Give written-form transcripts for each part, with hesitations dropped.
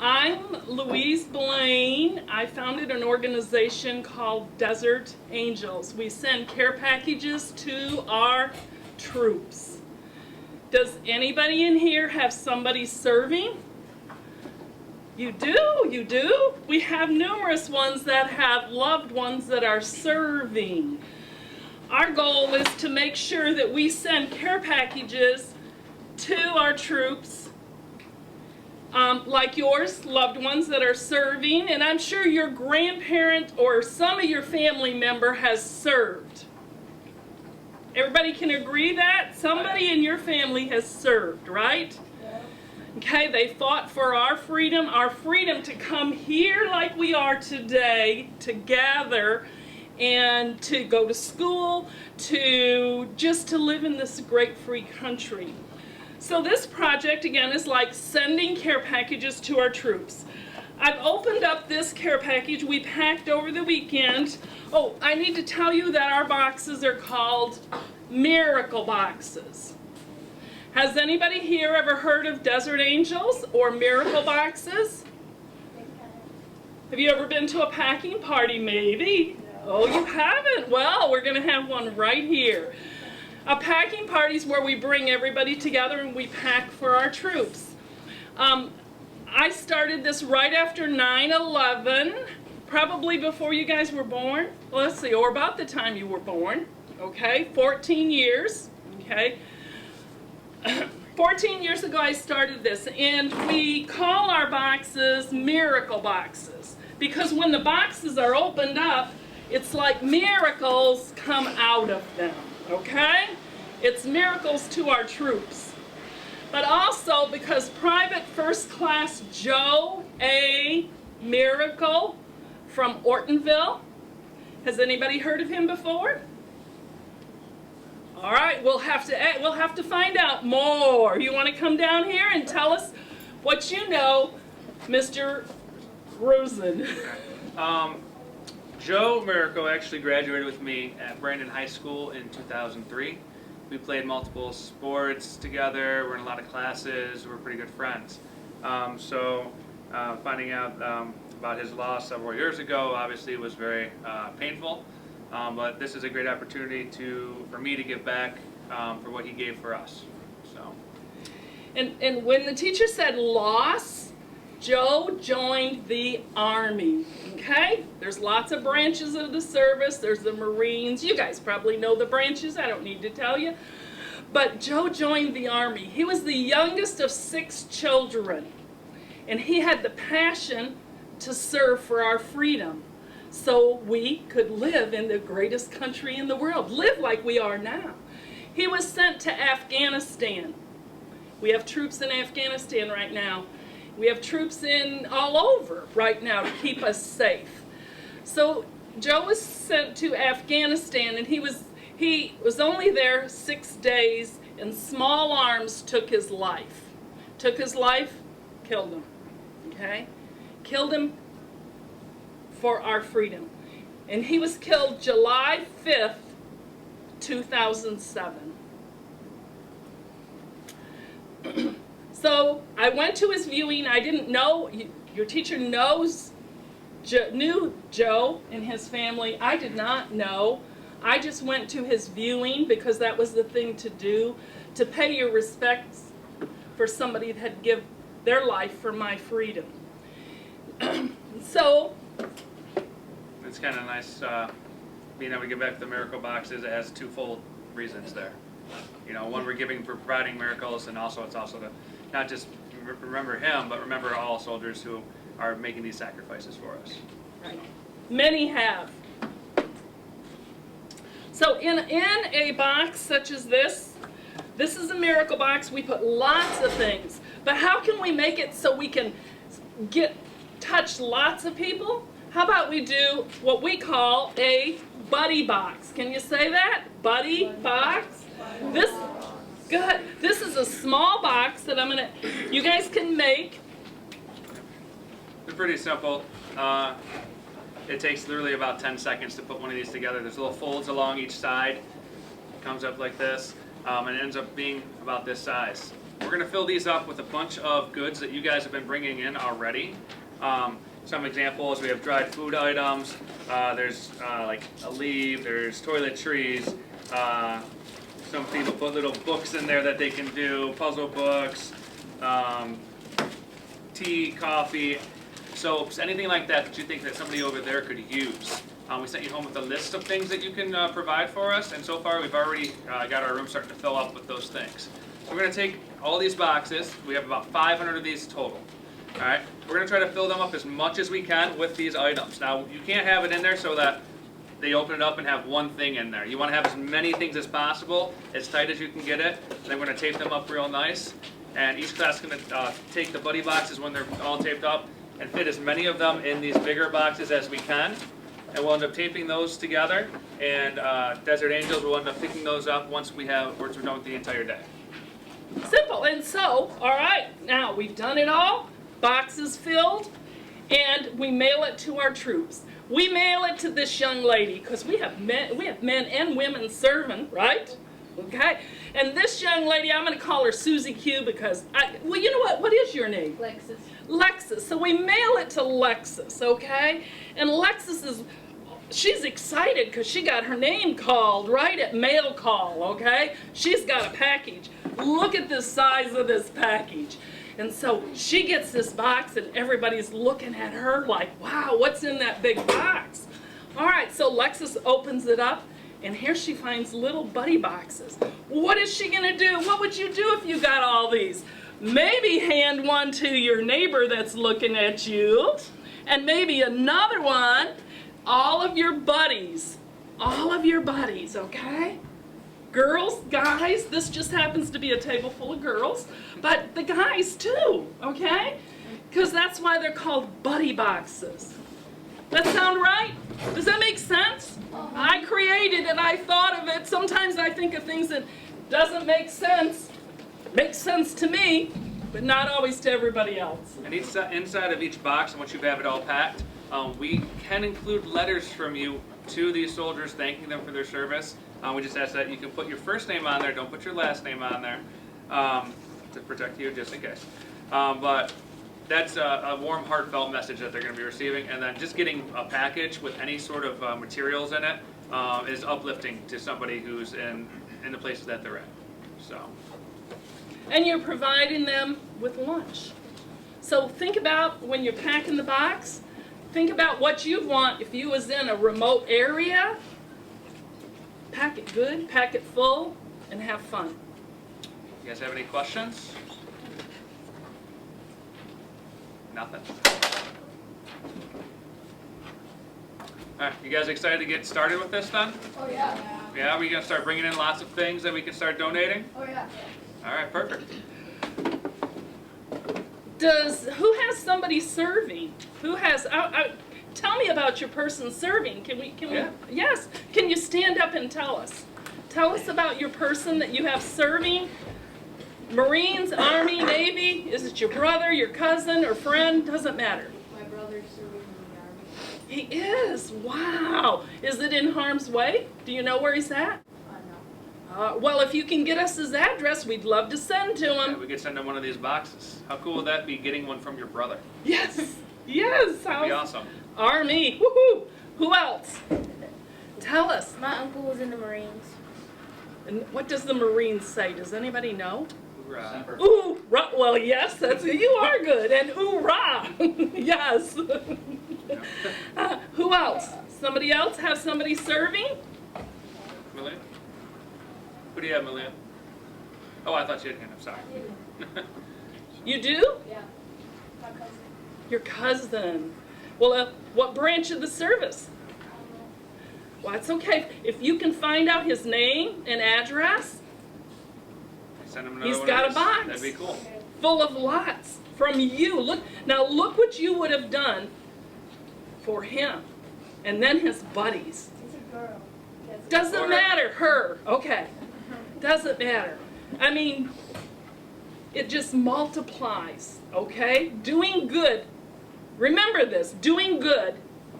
I'm Louise Blaine. I founded an organization called Desert Angels. We send care packages to our troops. Does anybody in here have somebody serving? You do, you do. We have numerous ones that have loved ones that are serving. Our goal is to make sure that we send care packages to our troops, like yours, loved ones that are serving, and I'm sure your grandparent or some of your family member has served. Everybody can agree that? Somebody in your family has served, right? Okay, they fought for our freedom to come here like we are today, to gather and to go to school, to live in this great free country. So this project, again, is like sending care packages to our troops. I've opened up this care package we packed over the weekend. Oh, I need to tell you that our boxes are called Miracle Boxes. Has anybody here ever heard of Desert Angels or Miracle Boxes? Have you ever been to a packing party, maybe? Oh, you haven't? Well, we're going to have one right here. A packing party is where we bring everybody together and we pack for our troops. I started this right after 9/11, probably before you guys were born. Well, let's see, or about the time you were born, okay? 14 years, okay? 14 years ago I started this, and we call our boxes Miracle Boxes, because when the boxes are opened up, it's like miracles come out of them, okay? It's miracles to our troops. But also because Private First Class Joe A. Miracle from Ortonville, has anybody heard of him before? All right, we'll have to find out more. You want to come down here and tell us what you know, Mr. Rosen? Joe Miracle actually graduated with me at Brandon High School in 2003. We played multiple sports together. We're in a lot of classes. We're pretty good friends. Finding out about his loss several years ago obviously was very painful. But this is a great opportunity for me to give back for what he gave for us. So. And when the teacher said loss, Joe joined the Army, okay? There's lots of branches of the service. There's the Marines. You guys probably know the branches. I don't need to tell you. But Joe joined the Army. He was the youngest of 6 children. And he had the passion to serve for our freedom, so we could live in the greatest country in the world, live like we are now. He was sent to Afghanistan. We have troops in Afghanistan right now. We have troops in all over right now to keep us safe. So Joe was sent to Afghanistan, and he was only there 6 days, and small arms took his life. Took his life, killed him, okay? Killed him for our freedom. And he was killed July 5th, 2007. So I went to his viewing. I didn't know, your teacher knew Joe and his family. I did not know. I just went to his viewing because that was the thing to do, to pay your respects for somebody that had given their life for my freedom. So it's kind of nice being able to give back to the Miracle Boxes. It has twofold reasons there. You know, one, we're giving for providing miracles, and also it's also to not just remember him, but remember all soldiers who are making these sacrifices for us. Right. Many have. So in a box such as this is a miracle box. We put lots of things. But how can we make it so we can touch lots of people? How about we do what we call a buddy box? Can you say that? Buddy box? Good. This is a small box that you guys can make. They're pretty simple. It takes literally about 10 seconds to put one of these together. There's little folds along each side. It comes up like this, and it ends up being about this size. we're gonna fill these up with a bunch of goods that you guys have been bringing in already. Some examples, we have dried food items, there's like a leaf, there's toiletries, some people put little books in there that they can do, puzzle books, tea, coffee, soaps, anything like that that you think that somebody over there could use. We sent you home with a list of things that you can provide for us, and so far we've already got our room starting to fill up with those things. So we're going to take all these boxes, we have about 500 of these total. Alright, we're going to try to fill them up as much as we can with these items. Now, you can't have it in there so that they open it up and have one thing in there. You want to have as many things as possible, as tight as you can get it. Then we're going to tape them up real nice. And each class is going to take the buddy boxes when they're all taped up and fit as many of them in these bigger boxes as we can. And we'll end up taping those together. And Desert Angels will end up picking those up once we're done with the entire day. Simple. And so, all right, now we've done it all. Boxes filled, and we mail it to our troops. We mail it to this young lady because we have men and women serving, right? Okay. And this young lady, I'm going to call her Susie Q because well, you know what? What is your name? Lexus. Lexus. So we mail it to Lexus, okay? And Lexus she's excited because she got her name called right at mail call, okay? She's got a package. Look at the size of this package. And so she gets this box and everybody's looking at her like, wow, what's in that big box? All right, so Lexus opens it up and here she finds little buddy boxes. What is she gonna do? What would you do if you got all these? Maybe hand one to your neighbor that's looking at you, and maybe another one, all of your buddies, okay? Girls, guys, this just happens to be a table full of girls, but the guys too, okay? Because that's why they're called buddy boxes. That sound right? Does that make sense? I created it, I thought of it. Sometimes I think of things that doesn't make sense. Makes sense to me, but not always to everybody else. And inside of each box, and once you have it all packed, we can include letters from you to these soldiers thanking them for their service. We just ask that you can put your first name on there, don't put your last name on there, to protect you just in case. But that's a warm, heartfelt message that they're going to be receiving, and then just getting a package with any sort of materials in it is uplifting to somebody who's in the places that they're at. So. And you're providing them with lunch. So think about when you're packing the box, think about what you'd want if you was in a remote area. Pack it good, pack it full, and have fun. You guys have any questions? Nothing. All right, you guys excited to get started with this then? Oh yeah. Yeah, we gonna start bringing in lots of things that we can start donating? Oh yeah. All right, perfect. Who has somebody serving? Who has, tell me about your person serving. Can we, Yeah. yes. Can you stand up and tell us? Tell us about your person that you have serving. Marines, Army, Navy, is it your brother, your cousin, or friend? Doesn't matter. My brother's serving in the Army. He is, wow. Is it in harm's way? Do you know where he's at? No. Well, if you can get us his address, we'd love to send to Yeah, him. we could send him one of these boxes. How cool would that be, getting one from your brother? Yes, yes. That'd be awesome. Army, woohoo. Who else? Tell us. My uncle was in the Marines. And what does the Marines say? Does anybody know? Hoorah. Ooh, well, yes, you are good. And hoorah, yes. Who else? Somebody else? Have somebody serving? Malia? Who do you have, Malia? Oh, I thought you had hand up, sorry. You do? Yeah. My cousin. Your cousin. Well, what branch of the service? Well, it's okay. If you can find out his name and address, Send him another he's one got of a these. box. That'd be cool. Full of lots from you. Look what you would have done for him, and then his buddies. It's a girl. Doesn't matter. Her. Okay. Doesn't matter. I mean, it just multiplies. Okay. Doing good. Remember this. Doing good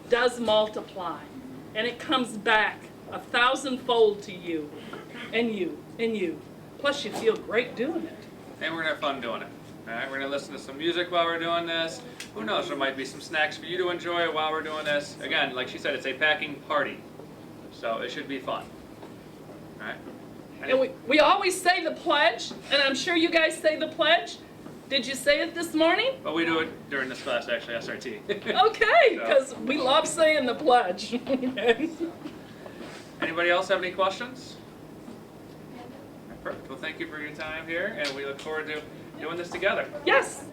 does multiply, and it comes back 1,000-fold to you, and you, and you. Plus, you feel great doing it. and we're gonna have fun doing it. All right, we're gonna listen to some music while we're doing this. Who knows, there might be some snacks for you to enjoy while we're doing this. Again, like she said, it's a packing party, so it should be fun. All right. And we always say the pledge, and I'm sure you guys say the pledge. Did you say it this morning? But we do it during this class, actually, SRT. Okay, because we love saying the pledge. Okay. Anybody else have any questions? Perfect. Well, thank you for your time here, and we look forward to doing this together. Yes.